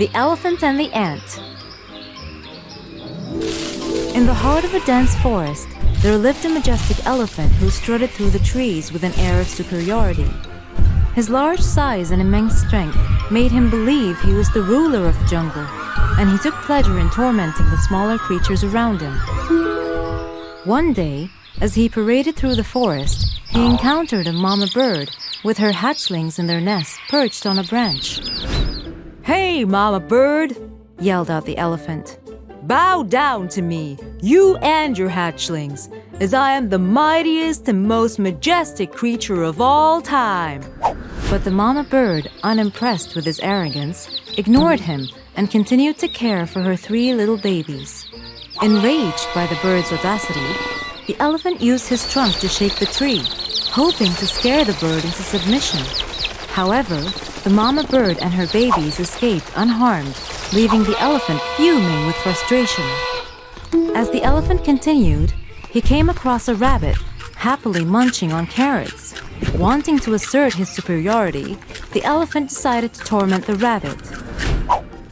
The Elephant and the Ant. In the heart of a dense forest, there lived a majestic elephant who strutted through the trees with an air of superiority. His large size and immense strength made him believe he was the ruler of the jungle, and he took pleasure in tormenting the smaller creatures around him. One day, as he paraded through the forest, he encountered a mama bird with her hatchlings in their nest perched on a branch. "Hey, mama bird!" yelled out the elephant. "Bow down to me, you and your hatchlings, as I am the mightiest and most majestic creature of all time." But the mama bird, unimpressed with his arrogance, ignored him and continued to care for her 3 little babies. Enraged by the bird's audacity, the elephant used his trunk to shake the tree, hoping to scare the bird into submission. However, the mama bird and her babies escaped unharmed, leaving the elephant fuming with frustration. As the elephant continued, he came across a rabbit, happily munching on carrots. Wanting to assert his superiority, the elephant decided to torment the rabbit.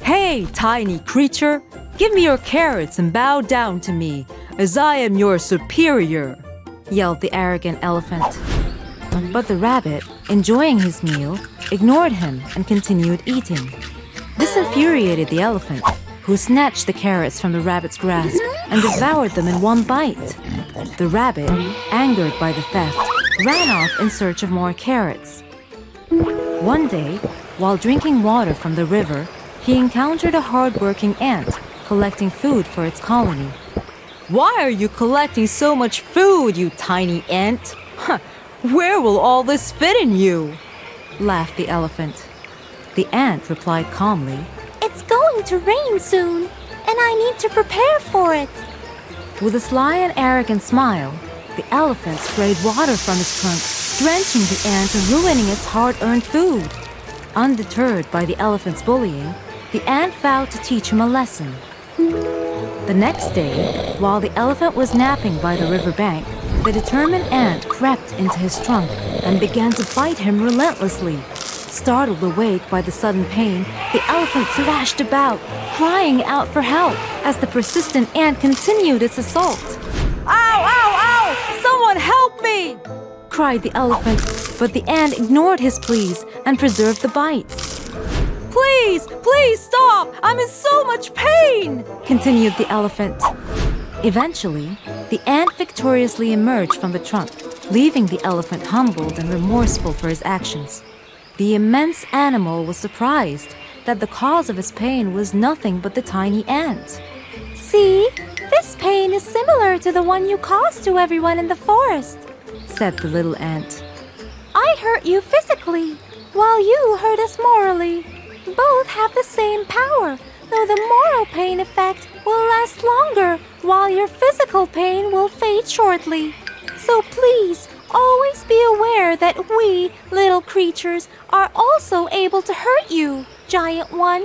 "Hey, tiny creature! Give me your carrots and bow down to me, as I am your superior!" yelled the arrogant elephant. But the rabbit, enjoying his meal, ignored him and continued eating. This infuriated the elephant, who snatched the carrots from the rabbit's grasp and devoured them in one bite. The rabbit, angered by the theft, ran off in search of more carrots. One day, while drinking water from the river, he encountered a hard-working ant collecting food for its colony. "Why are you collecting so much food, you tiny ant? Where will all this fit in you?" laughed the elephant. The ant replied calmly, "It's going to rain soon, and I need to prepare for it." With a sly and arrogant smile, the elephant sprayed water from his trunk, drenching the ant and ruining its hard-earned food. Undeterred by the elephant's bullying, the ant vowed to teach him a lesson. The next day, while the elephant was napping by the riverbank, the determined ant crept into his trunk and began to bite him relentlessly. Startled awake by the sudden pain, the elephant thrashed about, crying out for help as the persistent ant continued its assault. "Ow, ow, ow! Someone help me!" cried the elephant, but the ant ignored his pleas and preserved the bites. "Please, please stop! I'm in so much pain!" continued the elephant. Eventually, the ant victoriously emerged from the trunk, leaving the elephant humbled and remorseful for his actions. The immense animal was surprised that the cause of his pain was nothing but the tiny ant. "See, this pain is similar to the one you caused to everyone in the forest," said the little ant. "I hurt you physically, while you hurt us morally. Both have the same power, though the moral pain effect will last longer, while your physical pain will fade shortly. So please, always be aware that we, little creatures, are also able to hurt you, giant one,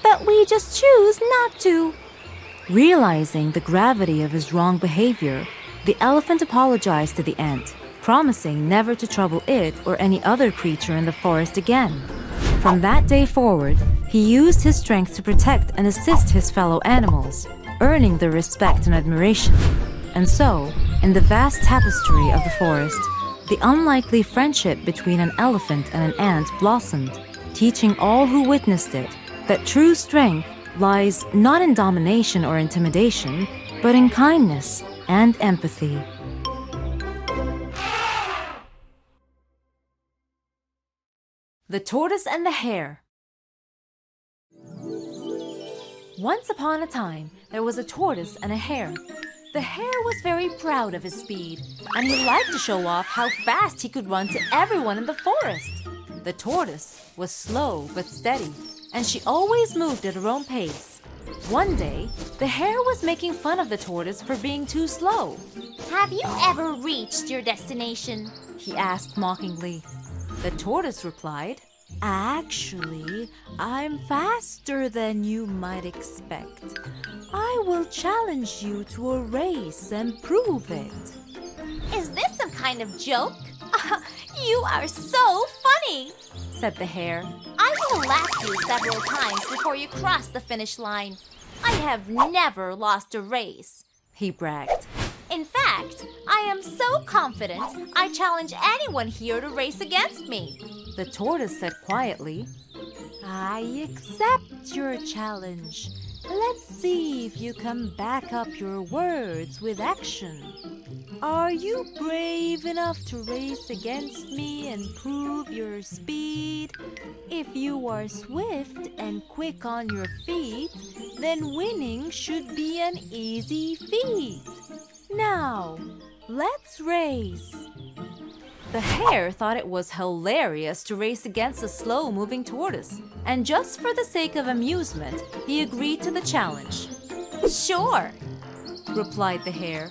but we just choose not to." Realizing the gravity of his wrong behavior, the elephant apologized to the ant, promising never to trouble it or any other creature in the forest again. From that day forward, he used his strength to protect and assist his fellow animals, earning their respect and admiration. And so, in the vast tapestry of the forest, the unlikely friendship between an elephant and an ant blossomed, teaching all who witnessed it that true strength lies not in domination or intimidation, but in kindness and empathy. The Tortoise and the Hare. Once upon a time, there was a tortoise and a hare. The hare was very proud of his speed, and he liked to show off how fast he could run to everyone in the forest. The tortoise was slow but steady, and she always moved at her own pace. One day, the hare was making fun of the tortoise for being too slow. "Have you ever reached your destination?" he asked mockingly. The tortoise replied, "Actually, I'm faster than you might expect. I will challenge you to a race and prove it." "Is this some kind of joke? You are so funny," said the hare. "I will will lap you several times before you cross the finish line. I have never lost a race," he bragged. "In fact, I am so confident I challenge anyone here to race against me." The tortoise said quietly, "I accept your challenge. Let's see if you can back up your words with action. Are you brave enough to race against me and prove your speed? If you are swift and quick on your feet, then winning should be an easy feat. Now, let's race." The hare thought it was hilarious to race against a slow-moving tortoise, and just for the sake of amusement, he agreed to the challenge. "Sure," replied the hare.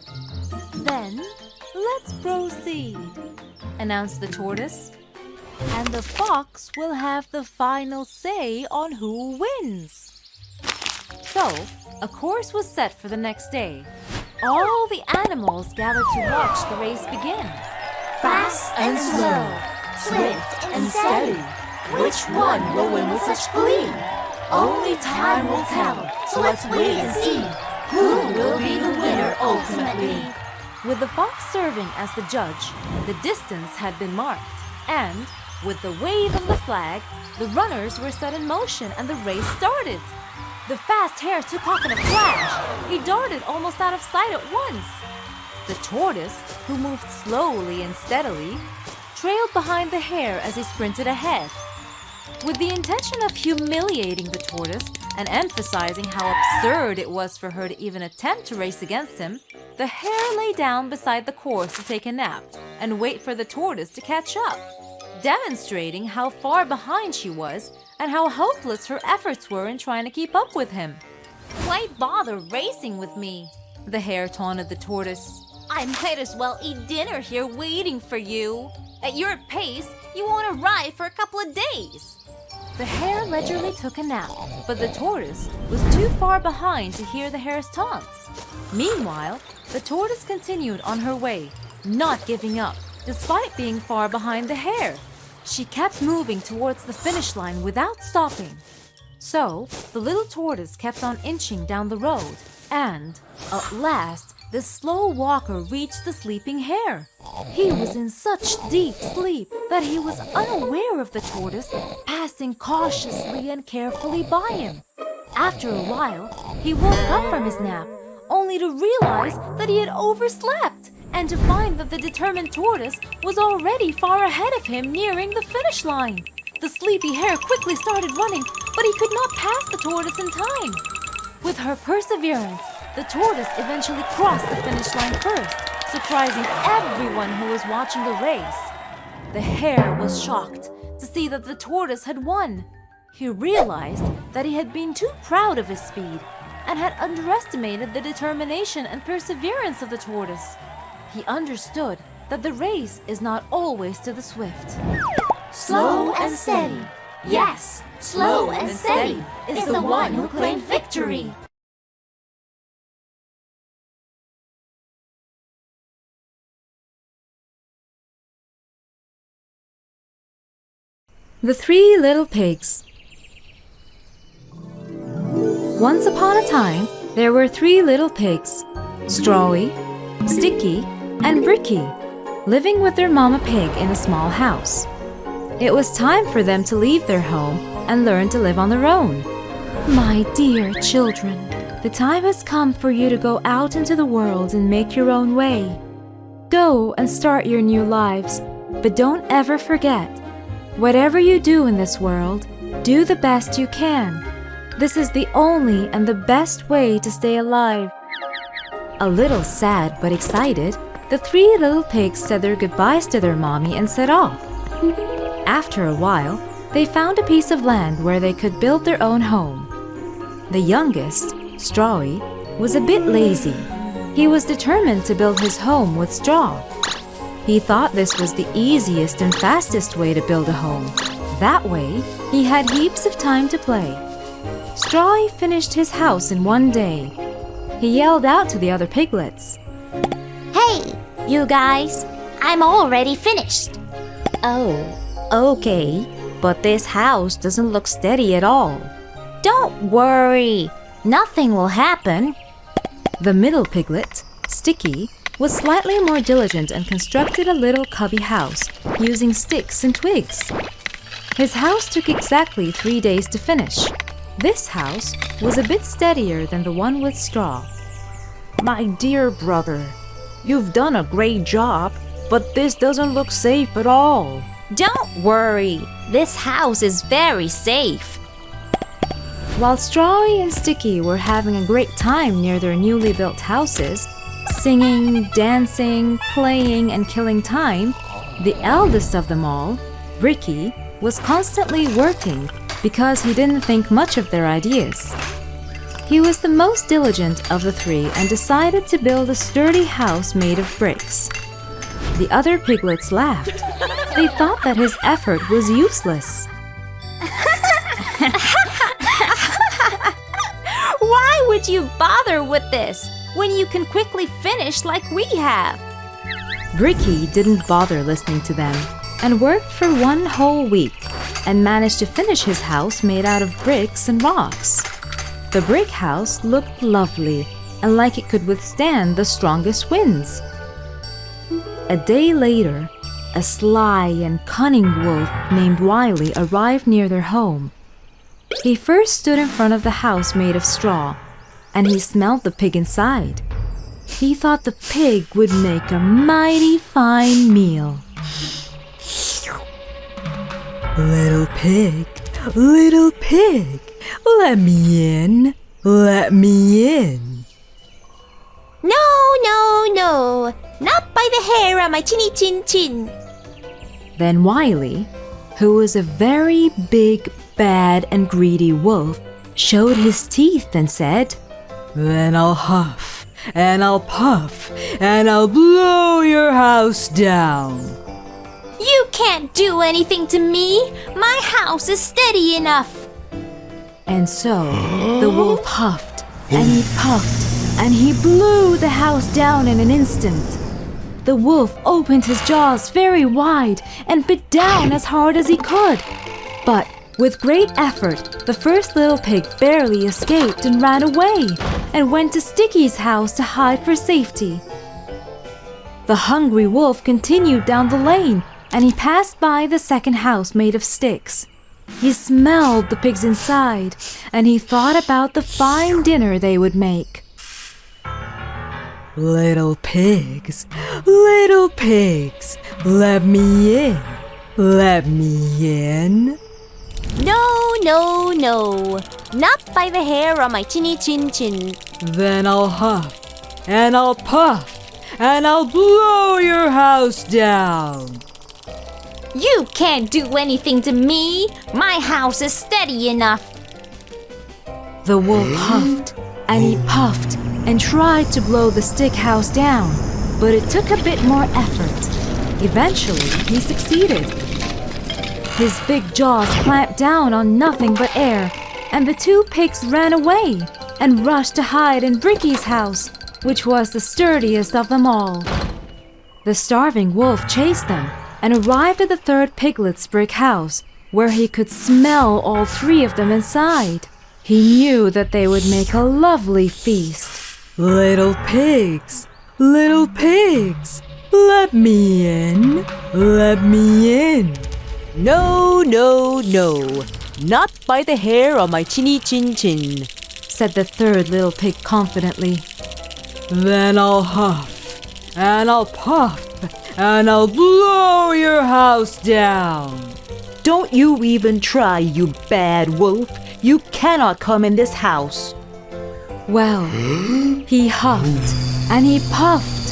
"Then, let's proceed," announced the tortoise. "And the fox will have the final say on who wins." So, a course was set for the next day. All the animals gathered to watch the race begin. Fast and slow, swift and steady, which one will win with such glee? Only time will tell, so let's wait and see who will be the winner ultimately. With the fox serving as the judge, the distance had been marked, and with the wave of the flag, the runners were set in motion and the race started. The fast hare took off in a flash. He darted almost out of sight at once. The tortoise, who moved slowly and steadily, trailed behind the hare as he sprinted ahead. With the intention of humiliating the tortoise and emphasizing how absurd it was for her to even attempt to race against him, the hare lay down beside the course to take a nap and wait for the tortoise to catch up, demonstrating how far behind she was and how hopeless her efforts were in trying to keep up with him. "Why bother racing with me?" the hare taunted the tortoise. "I might as well eat dinner here waiting for you. At your pace, you won't arrive for a couple of days." The hare leisurely took a nap, but the tortoise was too far behind to hear the hare's taunts. Meanwhile, the tortoise continued on her way, not giving up, despite being far behind the hare. She kept moving towards the finish line without stopping. So, the little tortoise kept on inching down the road, and, at last, the slow walker reached the sleeping hare. He was in such deep sleep that he was unaware of the tortoise passing cautiously and carefully by him. After a while, he woke up from his nap, only to realize that he had overslept, and to find that the determined tortoise was already far ahead of him, nearing the finish line. The sleepy hare quickly started running, but he could not pass the tortoise in time. With her perseverance, the tortoise eventually crossed the finish line first, surprising everyone who was watching the race. The hare was shocked to see that the tortoise had won. He realized that he had been too proud of his speed and had underestimated the determination and perseverance of the tortoise. He understood that the race is not always to the swift. Slow and steady, yes, slow and steady is the one who claimed victory. The Three Little Pigs. Once upon a time, there were 3 little pigs, Strawy, Sticky, and Bricky, living with their mama pig in a small house. It was time for them to leave their home and learn to live on their own. My dear children, the time has come for you to go out into the world and make your own way. Go and start your new lives, but don't ever forget, whatever you do in this world, do the best you can. This is the only and the best way to stay alive. A little sad but excited, the 3 little pigs said their goodbyes to their mommy and set off. After a while, they found a piece of land where they could build their own home. The youngest, Strawy, was a bit lazy. He was determined to build his home with straw. He thought this was the easiest and fastest way to build a home. That way, he had heaps of time to play. Strawy finished his house in one day. He yelled out to the other piglets, "Hey, you guys, I'm already finished." "Oh, okay," but this house doesn't look steady at all. Don't worry, nothing will happen. The middle piglet, Sticky, was slightly more diligent and constructed a little cubby house using sticks and twigs. His house took exactly 3 days to finish. This house was a bit steadier than the one with straw. My dear brother, you've done a great job, but this doesn't look safe at all. Don't worry, this house is very safe. While Strawy and Sticky were having a great time near their newly built houses, singing, dancing, playing, and killing time, the eldest of them all, Bricky, was constantly working because he didn't think much of their ideas. He was the most diligent of the three and decided to build a sturdy house made of bricks. The other piglets laughed. They thought that his effort was useless. Why would you bother with this when you can quickly finish like we have? Bricky didn't bother listening to them and worked for 1 whole week and managed to finish his house made out of bricks and rocks. The brick house looked lovely and like it could withstand the strongest winds. A day later, a sly and cunning wolf named Wiley arrived near their home. He first stood in front of the house made of straw, and he smelled the pig inside. He thought the pig would make a mighty fine meal. Little pig, let me in, let me in. No, not by the hair on my chinny chin chin. Then Wiley, who was a very big, bad, and greedy wolf, showed his teeth and said, Then I'll huff, and I'll puff, and I'll blow your house down. You can't do anything to me. My house is steady enough. And so the wolf huffed, and he puffed, and he blew the house down in an instant. The wolf opened his jaws very wide and bit down as hard as he could. But with great effort, the first little pig barely escaped and ran away and went to Sticky's house to hide for safety. The hungry wolf continued down the lane, and he passed by the second house made of sticks. He smelled the pigs inside, and he thought about the fine dinner they would make. Little pigs, let me in, let me in. No, not by the hair on my chinny chin chin. Then I'll huff, and I'll puff, and I'll blow your house down. You can't do anything to me. My house is steady enough. The wolf huffed, and he puffed, and tried to blow the stick house down, but it took a bit more effort. Eventually, he succeeded. His big jaws clamped down on nothing but air, and the two pigs ran away and rushed to hide in Bricky's house, which was the sturdiest of them all. The starving wolf chased them and arrived at the third piglet's brick house, where he could smell all 3 of them inside. He knew that they would make a lovely feast. Little pigs, let me in, let me in. No, not by the hair on my chinny chin chin, said the third little pig confidently. Then I'll huff, and I'll puff, and I'll blow your house down. Don't you even try, you bad wolf. You cannot come in this house. Well, he huffed, and he puffed.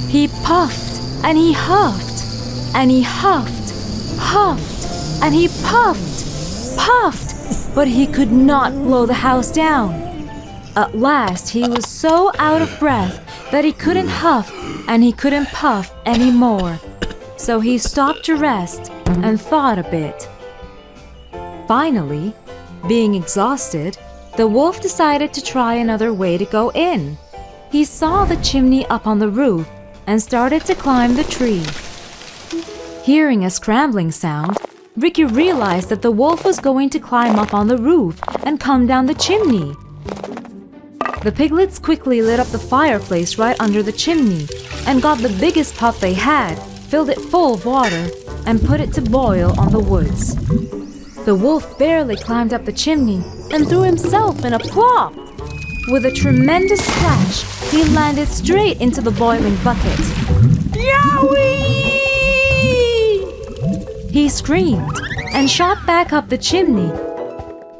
He puffed, and he huffed, and he huffed, and he puffed, but he could not blow the house down. At last, he was so out of breath that he couldn't huff and he couldn't puff anymore. So he stopped to rest and thought a bit. Finally, being exhausted, the wolf decided to try another way to go in. He saw the chimney up on the roof and started to climb the tree. Hearing a scrambling sound, Ricky realized that the wolf was going to climb up on the roof and come down the chimney. The piglets quickly lit up the fireplace right under the chimney and got the biggest pot they had, filled it full of water, and put it to boil on the woods. The wolf barely climbed up the chimney and threw himself in a plop. With a tremendous splash, he landed straight into the boiling bucket. Yowie! He screamed and shot back up the chimney.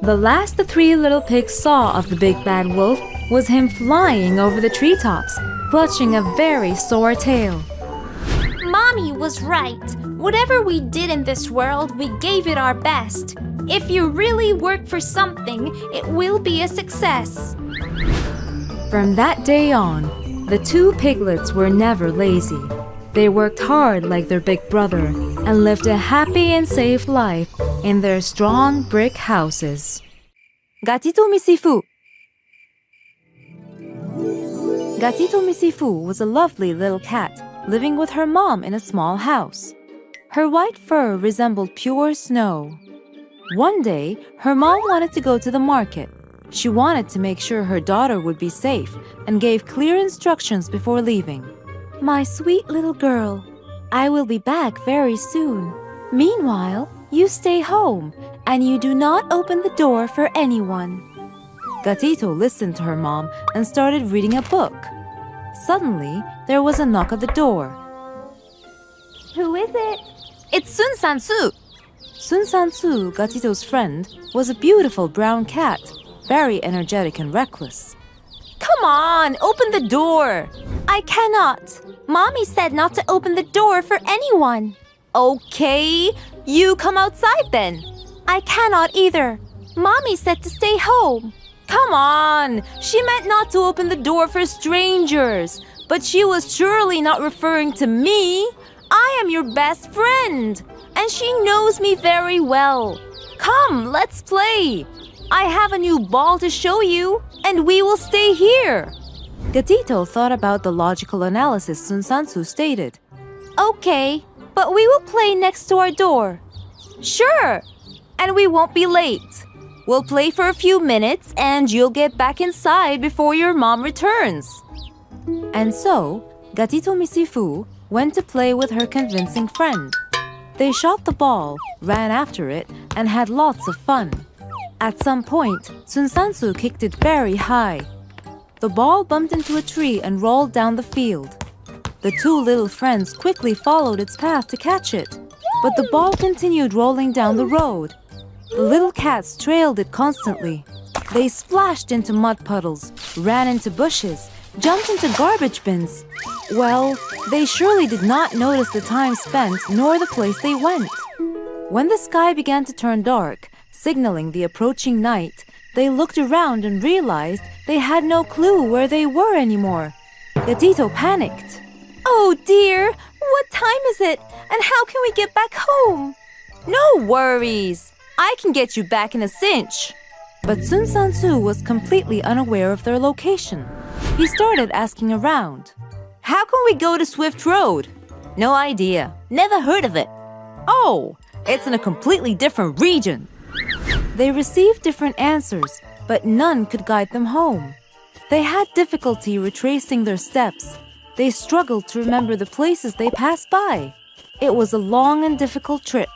The last the three little pigs saw of the big bad wolf was him flying over the treetops, clutching a very sore tail. Mommy was right. Whatever we did in this world, we gave it our best. If you really work for something, it will be a success. From that day on, the two piglets were never lazy. They worked hard like their big brother and lived a happy and safe life in their strong brick houses. Gatito Mifu. Gatito Mifu was a lovely little cat living with her mom in a small house. Her white fur resembled pure snow. One day, her mom wanted to go to the market. She wanted to make sure her daughter would be safe and gave clear instructions before leaving. My sweet little girl, I will be back very soon. Meanwhile, you stay home and you do not open the door for anyone. Gatito listened to her mom and started reading a book. Suddenly, there was a knock at the door. Who is it? It's Sun Sansu. Sun Sansu, Gatito's friend, was a beautiful brown cat, very energetic and reckless. Come on, open the door. I cannot. Mommy said not to open the door for anyone. Okay, you come outside then. I cannot either. Mommy said to stay home. Come on, she meant not to open the door for strangers, but she was surely not referring to me. I am your best friend, and she knows me very well. Come, let's play. I have a new ball to show you, and we will stay here. Gatito thought about the logical analysis Sun Sansu stated. Okay, but we will play next to our door. Sure, and we won't be late. We'll play for a few minutes, and you'll get back inside before your mom returns. And so, Gatito Mifu went to play with her convincing friend. They shot the ball, ran after it, and had lots of fun. At some point, Sun Sansu kicked it very high. The ball bumped into a tree and rolled down the field. The two little friends quickly followed its path to catch it, but the ball continued rolling down the road. The little cats trailed it constantly. They splashed into mud puddles, ran into bushes, jumped into garbage bins. Well, they surely did not notice the time spent nor the place they went. When the sky began to turn dark, signaling the approaching night, they looked around and realized they had no clue where they were anymore. Gatito panicked. Oh dear, what time is it? And how can we get back home? No worries. I can get you back in a cinch. But Sun Sansu was completely unaware of their location. He started asking around. How can we go to Swift Road? No idea. Never heard of it. Oh, it's in a completely different region. They received different answers, but none could guide them home. They had difficulty retracing their steps. They struggled to remember the places they passed by. It was a long and difficult trip.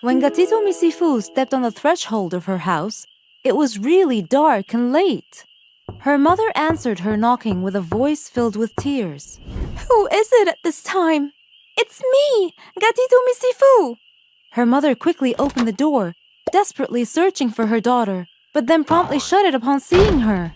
When Gatito Mifu stepped on the threshold of her house, it was really dark and late. Her mother answered her knocking with a voice filled with tears. Who is it at this time? It's me, Gatito Mifu. Her mother quickly opened the door, desperately searching for her daughter, but then promptly shut it upon seeing her.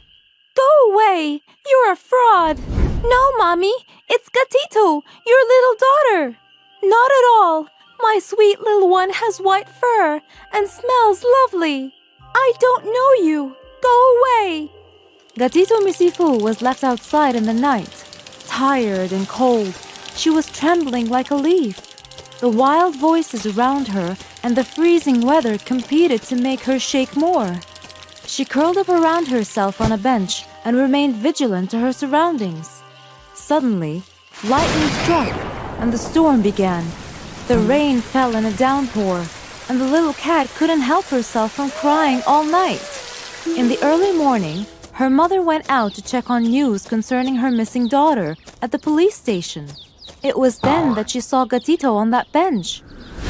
Go away! You're a fraud! No, Mommy, it's Gatito, your little daughter. Not at all. My sweet little one has white fur and smells lovely. I don't know you. Go away. Gatito Mifu was left outside in the night. Tired and cold, she was trembling like a leaf. The wild voices around her and the freezing weather competed to make her shake more. She curled up around herself on a bench and remained vigilant to her surroundings. Suddenly, lightning struck and the storm began. The rain fell in a downpour, and the little cat couldn't help herself from crying all night. In the early morning, her mother went out to check on news concerning her missing daughter at the police station. It was then that she saw Gatito on that bench.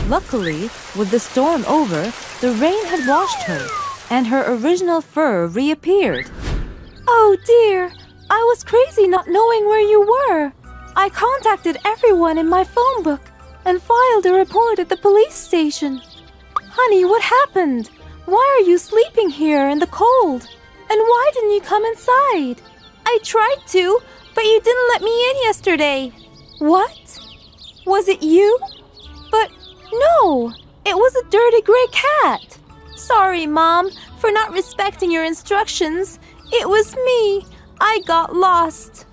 Luckily, with the storm over, the rain had washed her, and her original fur reappeared. Oh dear, I was crazy not knowing where you were. I contacted everyone in my phone book and filed a report at the police station. Honey, what happened? Why are you sleeping here in the cold? And why didn't you come inside? I tried to, but you didn't let me in yesterday. What? Was it you? But no, it was a dirty gray cat. Sorry, Mom, for not respecting your instructions. It was me. I got lost.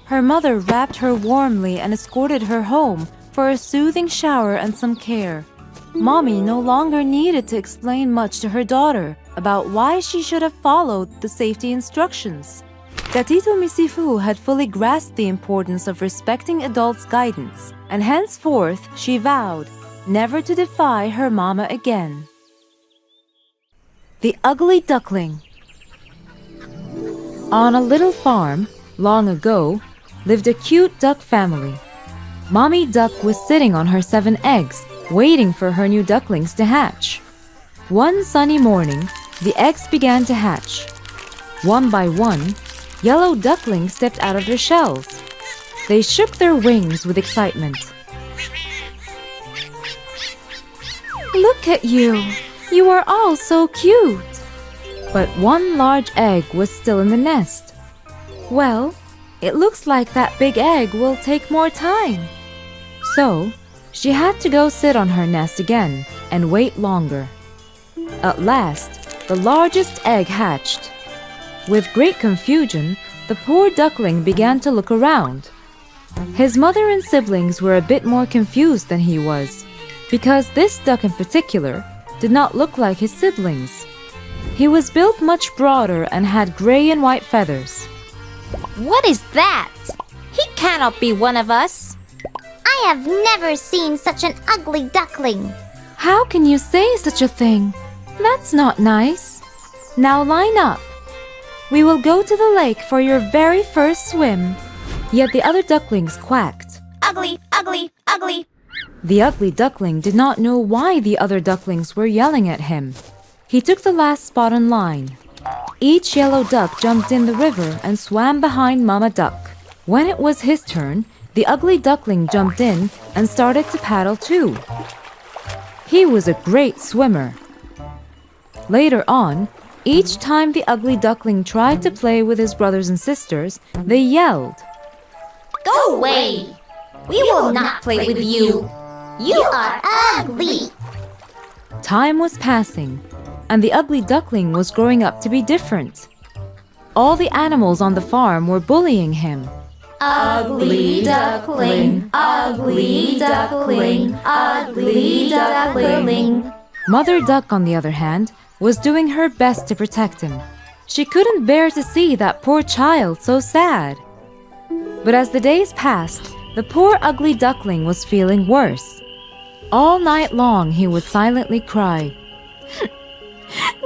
Her mother wrapped her warmly and escorted her home for a soothing shower and some care. Mommy no longer needed to explain much to her daughter about why she should have followed the safety instructions. Gatito Mifu had fully grasped the importance of respecting adults' guidance, and henceforth she vowed never to defy her mama again. The Ugly Duckling. On a little farm, long ago, lived a cute duck family. Mommy Duck was sitting on her 7 eggs, waiting for her new ducklings to hatch. One sunny morning, the eggs began to hatch. One by one, yellow ducklings stepped out of their shells. They shook their wings with excitement. Look at you. You are all so cute. But one large egg was still in the nest. Well, it looks like that big egg will take more time. So, she had to go sit on her nest again and wait longer. At last, the largest egg hatched. With great confusion, the poor duckling began to look around. His mother and siblings were a bit more confused than he was, because this duck in particular did not look like his siblings. He was built much broader and had gray and white feathers. What is that? He cannot be one of us. I have never seen such an ugly duckling. How can you say such a thing? That's not nice. Now line up. We will go to the lake for your very first swim. Yet the other ducklings quacked. Ugly, ugly, ugly. The ugly duckling did not know why the other ducklings were yelling at him. He took the last spot in line. Each yellow duck jumped in the river and swam behind Mama Duck. When it was his turn, the ugly duckling jumped in and started to paddle too. He was a great swimmer. Later on, each time the ugly duckling tried to play with his brothers and sisters, they yelled, Go away. We will not play with you. You are ugly. Time was passing, and the ugly duckling was growing up to be different. All the animals on the farm were bullying him. Ugly duckling, ugly duckling, ugly duckling. Mother Duck, on the other hand, was doing her best to protect him. She couldn't bear to see that poor child so sad. But as the days passed, the poor ugly duckling was feeling worse. All night long he would silently cry.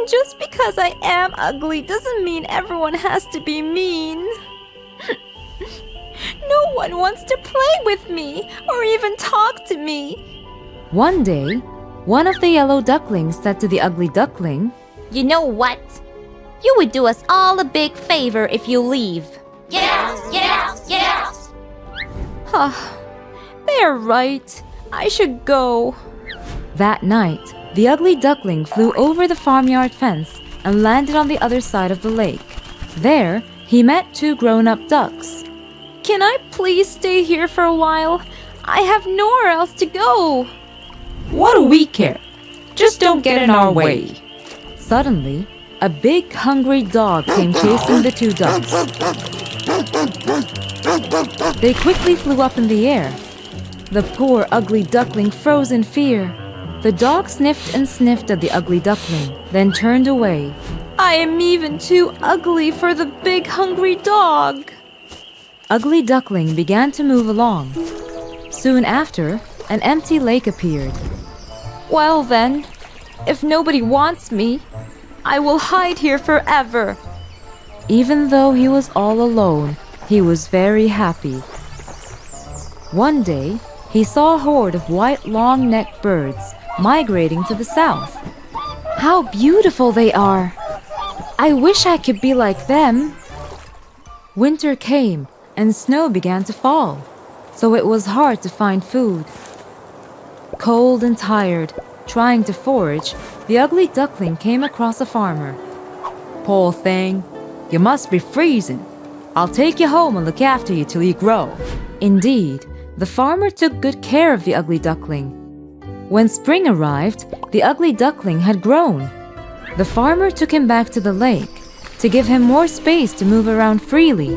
Just because I am ugly doesn't mean everyone has to be mean. No one wants to play with me or even talk to me. One day, one of the yellow ducklings said to the ugly duckling, You know what? You would do us all a big favor if you leave. Get out, get out, get out. They're right. I should go. That night, the ugly duckling flew over the farmyard fence and landed on the other side of the lake. There, he met 2 grown-up ducks. Can I please stay here for a while? I have nowhere else to go. What do we care? Just don't get in our way. Suddenly, a big hungry dog came chasing the 2 ducks. They quickly flew up in the air. The poor ugly duckling froze in fear. The dog sniffed and sniffed at the ugly duckling, then turned away. I am even too ugly for the big hungry dog. Ugly Duckling began to move along. Soon after, an empty lake appeared. Well then, If nobody wants me, I will hide here forever. Even though he was all alone, he was very happy. One day, he saw a horde of white long-necked birds migrating to the south. How beautiful they are! I wish I could be like them. Winter came and snow began to fall, so it was hard to find food. Cold and tired, trying to forage, the ugly duckling came across a farmer. Poor thing, you must be freezing. I'll take you home and look after you till you grow. Indeed, the farmer took good care of the ugly duckling. When spring arrived, the ugly duckling had grown. The farmer took him back to the lake to give him more space to move around freely.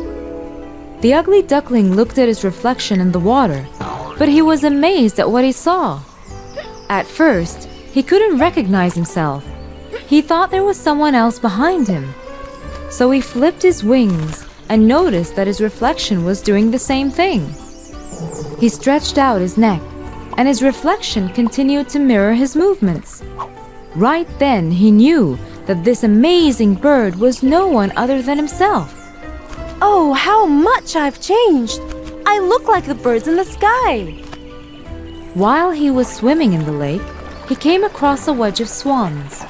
The ugly duckling looked at his reflection in the water, but he was amazed at what he saw. At first, he couldn't recognize himself. He thought there was someone else behind him. So he flipped his wings and noticed that his reflection was doing the same thing. He stretched out his neck, and his reflection continued to mirror his movements. Right then, he knew that this amazing bird was no one other than himself. Oh, how much I've changed! I look like the birds in the sky! While he was swimming in the lake, he came across a wedge of swans.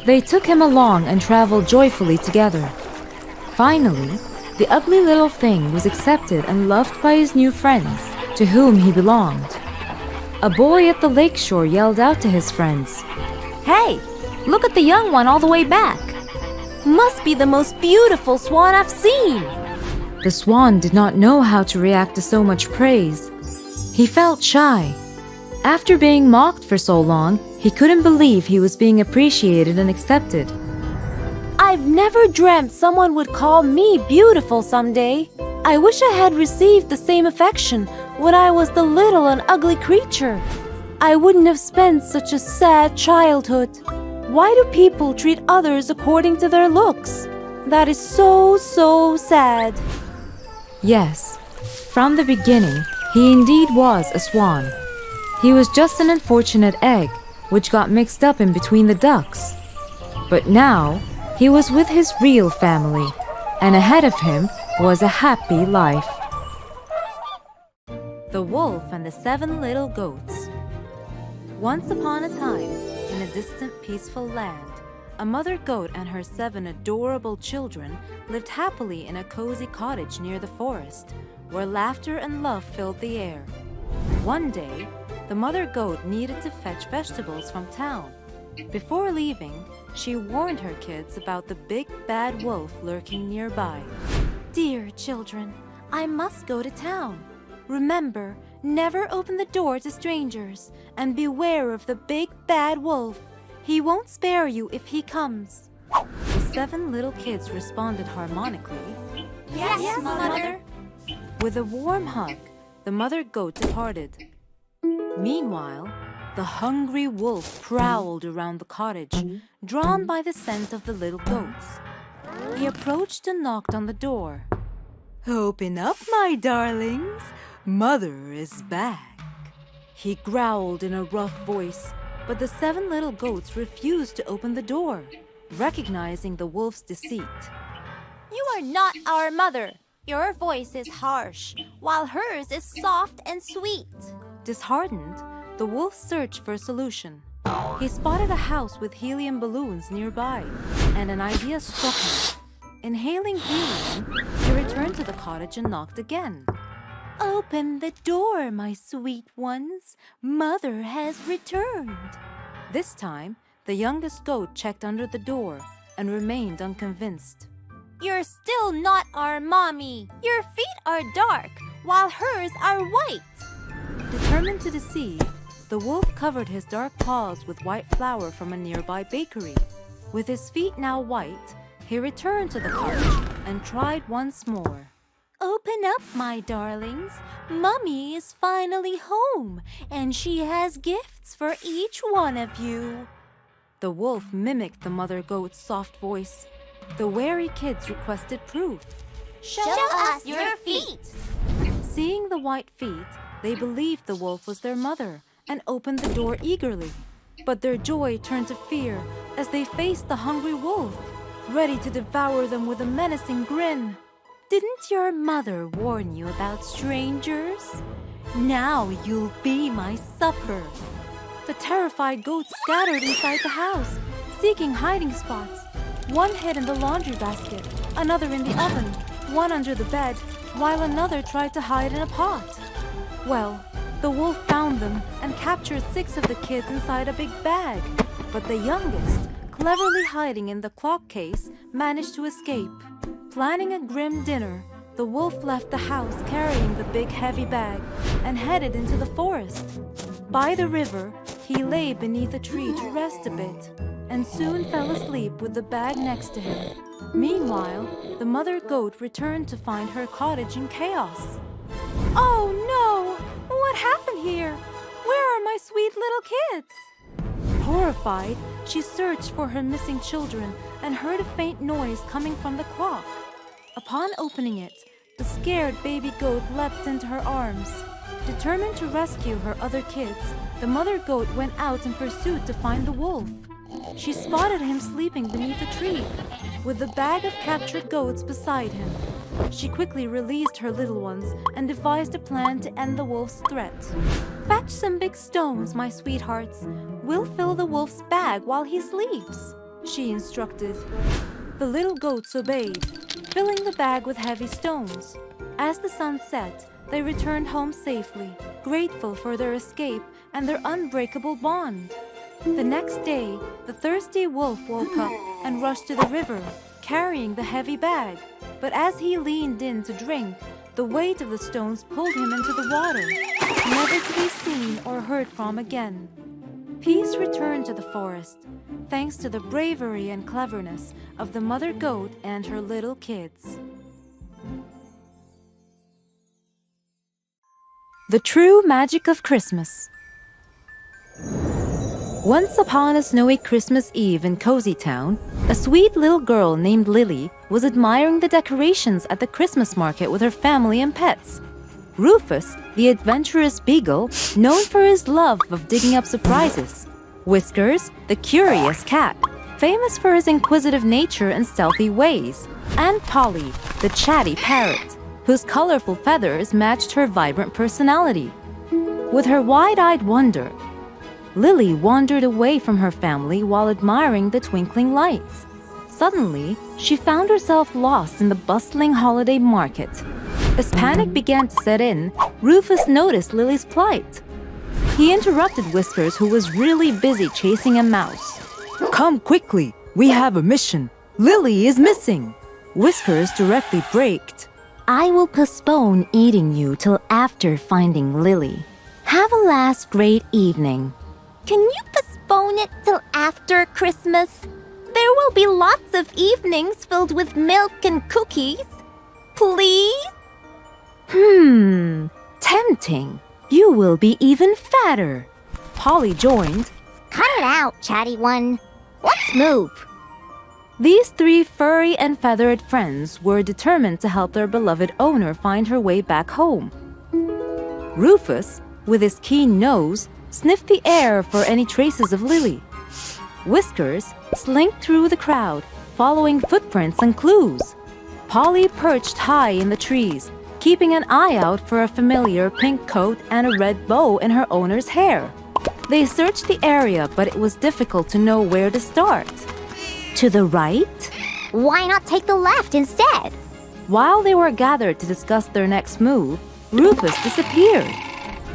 They took him along and traveled joyfully together. Finally, the ugly little thing was accepted and loved by his new friends, to whom he belonged. A boy at the lakeshore yelled out to his friends, Hey, look at the young one all the way back. Must be the most beautiful swan I've seen! The swan did not know how to react to so much praise. He felt shy. After being mocked for so long, he couldn't believe he was being appreciated and accepted. I've never dreamt someone would call me beautiful someday. I wish I had received the same affection when I was the little and ugly creature. I wouldn't have spent such a sad childhood. Why do people treat others according to their looks? That is so sad. Yes, from the beginning, he indeed was a swan. He was just an unfortunate egg, which got mixed up in between the ducks. But now, he was with his real family, and ahead of him was a happy life. The Wolf and the 7 Little Goats. Once upon a time, in a distant peaceful land, a mother goat and her 7 adorable children lived happily in a cozy cottage near the forest, where laughter and love filled the air. One day, the mother goat needed to fetch vegetables from town. Before leaving, she warned her kids about the big bad wolf lurking nearby. Dear children, I must go to town. Remember, never open the door to strangers, and beware of the big bad wolf. He won't spare you if he comes. The 7 little kids responded harmonically. Yes, Mother. With a warm hug, the mother goat departed. Meanwhile, the hungry wolf prowled around the cottage, drawn by the scent of the little goats. He approached and knocked on the door. Open up, my darlings. Mother is back. He growled in a rough voice, but the 7 little goats refused to open the door, recognizing the wolf's deceit. You are not our mother. Your voice is harsh, while hers is soft and sweet. Disheartened, the wolf searched for a solution. He spotted a house with helium balloons nearby, and an idea struck him. Inhaling helium, he returned to the cottage and knocked again. Open the door, my sweet ones. Mother has returned. This time, the youngest goat checked under the door and remained unconvinced. You're still not our mommy. Your feet are dark, while hers are white. Determined to deceive, the wolf covered his dark paws with white flour from a nearby bakery. With his feet now white, he returned to the cottage and tried once more. Open up, my darlings. Mummy is finally home, and she has gifts for each one of you. The wolf mimicked the mother goat's soft voice. The wary kids requested proof. Show us your feet. Seeing the white feet, they believed the wolf was their mother and opened the door eagerly. But their joy turned to fear as they faced the hungry wolf, ready to devour them with a menacing grin. Didn't your mother warn you about strangers? Now you'll be my supper. The terrified goats scattered inside the house, seeking hiding spots. One hid in the laundry basket, another in the oven, one under the bed, while another tried to hide in a pot. Well, the wolf found them and captured 6 of the kids inside a big bag. But the youngest, cleverly hiding in the clock case, managed to escape. Planning a grim dinner, the wolf left the house carrying the big heavy bag and headed into the forest. By the river, he lay beneath a tree to rest a bit and soon fell asleep with the bag next to him. Meanwhile, the mother goat returned to find her cottage in chaos. Oh no! What happened here? Where are my sweet little kids? Horrified, she searched for her missing children and heard a faint noise coming from the clock. Upon opening it, the scared baby goat leapt into her arms. Determined to rescue her other kids, the mother goat went out in pursuit to find the wolf. She spotted him sleeping beneath a tree, with the bag of captured goats beside him. She quickly released her little ones and devised a plan to end the wolf's threat. Fetch some big stones, my sweethearts. We'll fill the wolf's bag while he sleeps, she instructed. The little goats obeyed, filling the bag with heavy stones. As the sun set, they returned home safely, grateful for their escape and their unbreakable bond. The next day, the thirsty wolf woke up and rushed to the river, carrying the heavy bag. But as he leaned in to drink, the weight of the stones pulled him into the water, never to be seen or heard from again. Peace returned to the forest, thanks to the bravery and cleverness of the mother goat and her little kids. The true magic of Christmas. Once upon a snowy Christmas Eve in Cozy Town, a sweet little girl named Lily was admiring the decorations at the Christmas market with her family and pets. Rufus, the adventurous beagle, known for his love of digging up surprises. Whiskers, the curious cat, famous for his inquisitive nature and stealthy ways. And Polly, the chatty parrot, whose colorful feathers matched her vibrant personality. With her wide-eyed wonder, Lily wandered away from her family while admiring the twinkling lights. Suddenly, she found herself lost in the bustling holiday market. As panic began to set in, Rufus noticed Lily's plight. He interrupted Whiskers, who was really busy chasing a mouse. "Come quickly, we have a mission. Lily is missing." Whiskers directly braked. I will postpone eating you till after finding Lily. Have a last great evening. Can you postpone it till after Christmas? There will be lots of evenings filled with milk and cookies. Please? Tempting. You will be even fatter. Polly joined. Cut it out, chatty one. Let's move. These 3 furry and feathered friends were determined to help their beloved owner find her way back home. Rufus, with his keen nose, sniffed the air for any traces of Lily. Whiskers slinked through the crowd, following footprints and clues. Polly perched high in the trees, keeping an eye out for a familiar pink coat and a red bow in her owner's hair. They searched the area, but it was difficult to know where to start. To the right? Why not take the left instead? While they were gathered to discuss their next move, Rufus disappeared.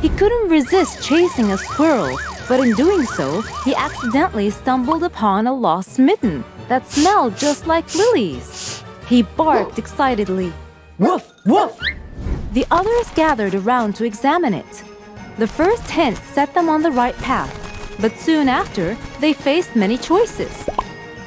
He couldn't resist chasing a squirrel, but in doing so, he accidentally stumbled upon a lost mitten that smelled just like Lily's. He barked excitedly. "Woof, woof!" The others gathered around to examine it. The first hint set them on the right path, but soon after, they faced many choices.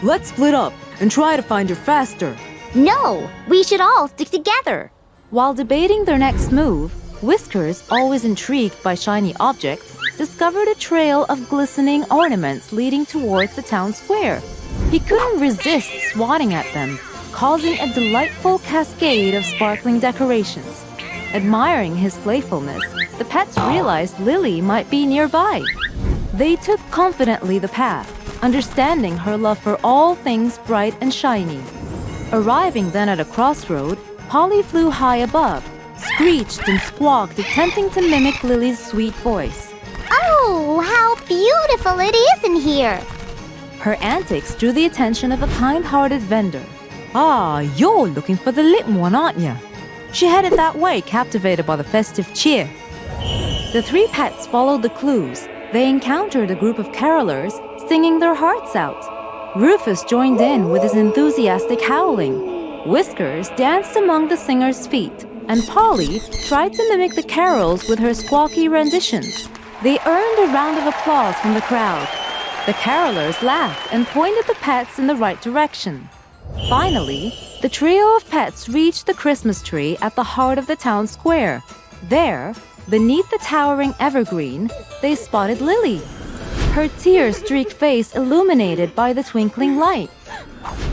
"Let's split up and try to find her faster." No, we should all stick together. While debating their next move, Whiskers, always intrigued by shiny objects, discovered a trail of glistening ornaments leading towards the town square. He couldn't resist swatting at them, causing a delightful cascade of sparkling decorations. Admiring his playfulness, the pets realized Lily might be nearby. They took confidently the path, understanding her love for all things bright and shiny. Arriving then at a crossroad, Polly flew high above, screeched and squawked, attempting to mimic Lily's sweet voice. Oh, how beautiful it is in here! Her antics drew the attention of a kind-hearted vendor. Ah, you're looking for the little one, aren't you? She headed that way, captivated by the festive cheer. The three pets followed the clues. They encountered a group of carolers singing their hearts out. Rufus joined in with his enthusiastic howling. Whiskers danced among the singers' feet, and Polly tried to mimic the carols with her squawky renditions. They earned a round of applause from the crowd. The carolers laughed and pointed the pets in the right direction. Finally, the trio of pets reached the Christmas tree at the heart of the town square. There, beneath the towering evergreen, they spotted Lily, her tear-streaked face illuminated by the twinkling lights.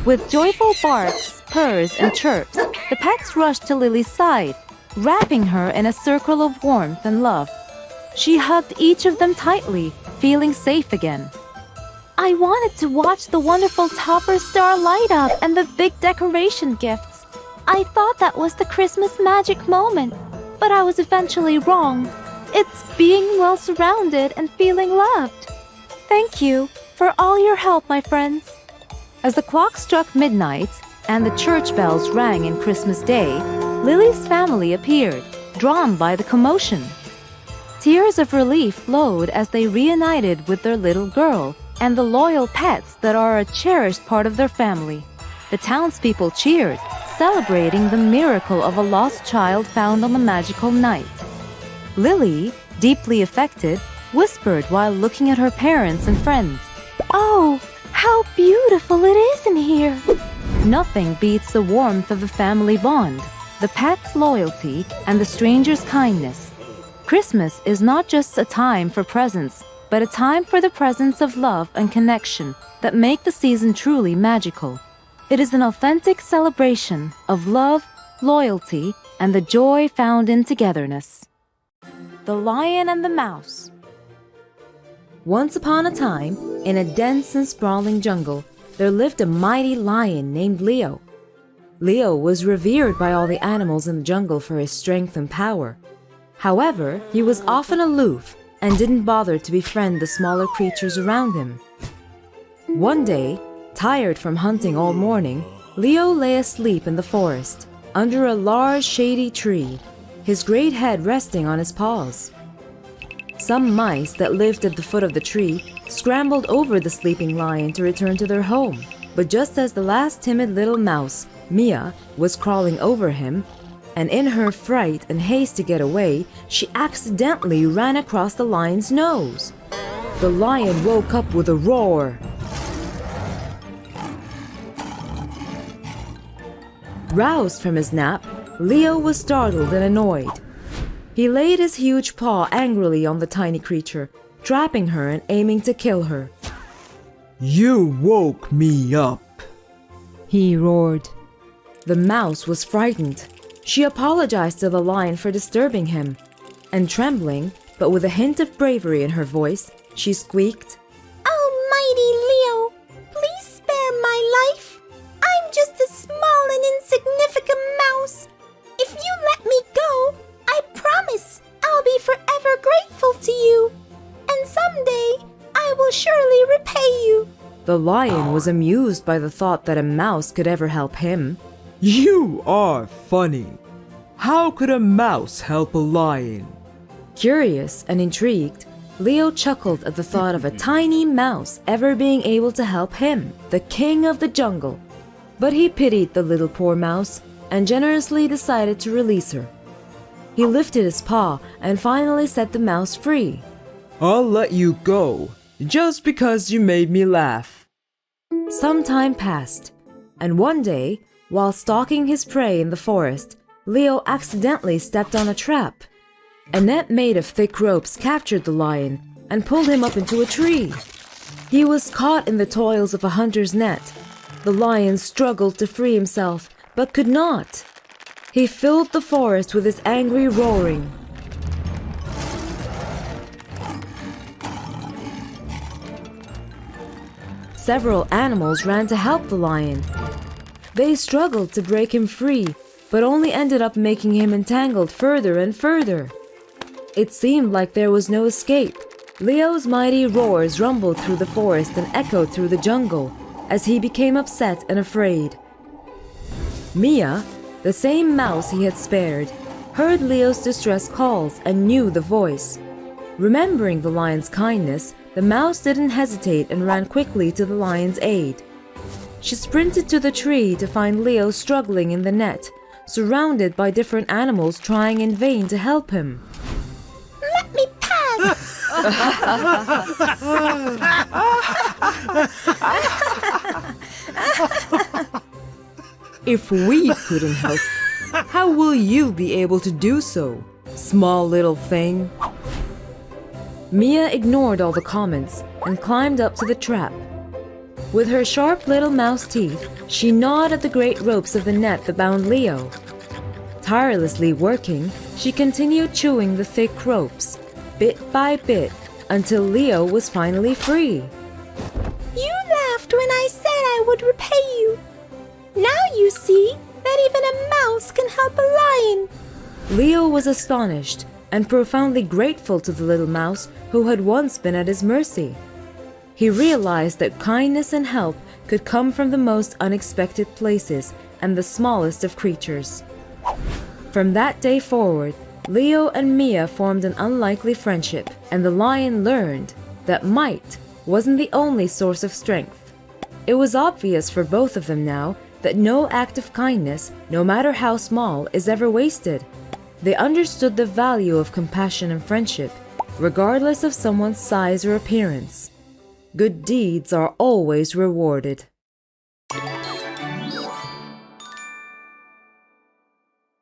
With joyful barks, purrs, and chirps, the pets rushed to Lily's side, wrapping her in a circle of warmth and love. She hugged each of them tightly, feeling safe again. I wanted to watch the wonderful topper star light up and the big decoration gifts. I thought that was the Christmas magic moment, but I was eventually wrong. It's being well surrounded and feeling loved. Thank you for all your help, my friends. As the clock struck midnight and the church bells rang in Christmas Day, Lily's family appeared, drawn by the commotion. Tears of relief flowed as they reunited with their little girl and the loyal pets that are a cherished part of their family. The townspeople cheered, celebrating the miracle of a lost child found on the magical night. Lily, deeply affected, whispered while looking at her parents and friends. Oh, how beautiful it is in here! Nothing beats the warmth of the family bond, the pet's loyalty, and the stranger's kindness. Christmas is not just a time for presents, but a time for the presence of love and connection that make the season truly magical. It is an authentic celebration of love, loyalty, and the joy found in togetherness. The Lion and the Mouse. Once upon a time, in a dense and sprawling jungle, there lived a mighty lion named Leo. Leo was revered by all the animals in the jungle for his strength and power. However, he was often aloof and didn't bother to befriend the smaller creatures around him. One day, tired from hunting all morning, Leo lay asleep in the forest, under a large shady tree, his great head resting on his paws. Some mice that lived at the foot of the tree scrambled over the sleeping lion to return to their home, but just as the last timid little mouse, Mia, was crawling over him, and in her fright and haste to get away, she accidentally ran across the lion's nose. The lion woke up with a roar. Roused from his nap, Leo was startled and annoyed. He laid his huge paw angrily on the tiny creature, trapping her and aiming to kill her. You woke me up, he roared. The mouse was frightened. She apologized to the lion for disturbing him, and trembling, but with a hint of bravery in her voice, she squeaked, Almighty Leo, please spare my life. I'm just a small and insignificant mouse. If you let me go, I promise I'll be forever grateful to you. And someday, I will surely repay you. The lion was amused by the thought that a mouse could ever help him. You are funny. How could a mouse help a lion? Curious and intrigued, Leo chuckled at the thought of a tiny mouse ever being able to help him, the king of the jungle. But he pitied the little poor mouse and generously decided to release her. He lifted his paw and finally set the mouse free. I'll let you go, just because you made me laugh. Some time passed, and one day, while stalking his prey in the forest, Leo accidentally stepped on a trap. A net made of thick ropes captured the lion and pulled him up into a tree. He was caught in the toils of a hunter's net. The lion struggled to free himself, but could not. He filled the forest with his angry roaring. Several animals ran to help the lion. They struggled to break him free, but only ended up making him entangled further and further. It seemed like there was no escape. Leo's mighty roars rumbled through the forest and echoed through the jungle as he became upset and afraid. Mia, the same mouse he had spared, heard Leo's distress calls and knew the voice. Remembering the lion's kindness, the mouse didn't hesitate and ran quickly to the lion's aid. She sprinted to the tree to find Leo struggling in the net, surrounded by different animals trying in vain to help him. Let me pass! If we couldn't help, how will you be able to do so, small little thing? Mia ignored all the comments and climbed up to the trap. With her sharp little mouse teeth, she gnawed at the great ropes of the net that bound Leo. Tirelessly working, she continued chewing the thick ropes, bit by bit, until Leo was finally free. You laughed when I said I would repay you. Now you see that even a mouse can help a lion. Leo was astonished and profoundly grateful to the little mouse who had once been at his mercy. He realized that kindness and help could come from the most unexpected places and the smallest of creatures. From that day forward, Leo and Mia formed an unlikely friendship, and the lion learned that might wasn't the only source of strength. It was obvious for both of them now that no act of kindness, no matter how small, is ever wasted. They understood the value of compassion and friendship, regardless of someone's size or appearance. Good deeds are always rewarded.